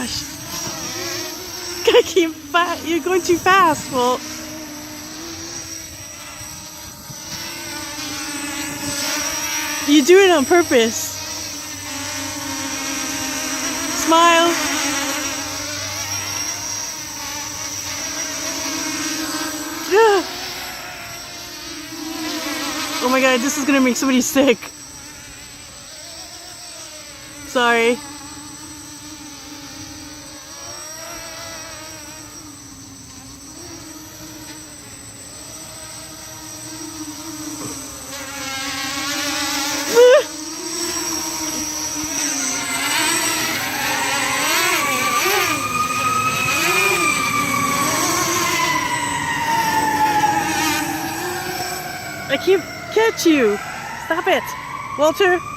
gosh. You're going too fast. Well, you do it on purpose. Smile. Oh my god, this is gonna make somebody sick. Sorry. I can't catch you. Stop it. Walter.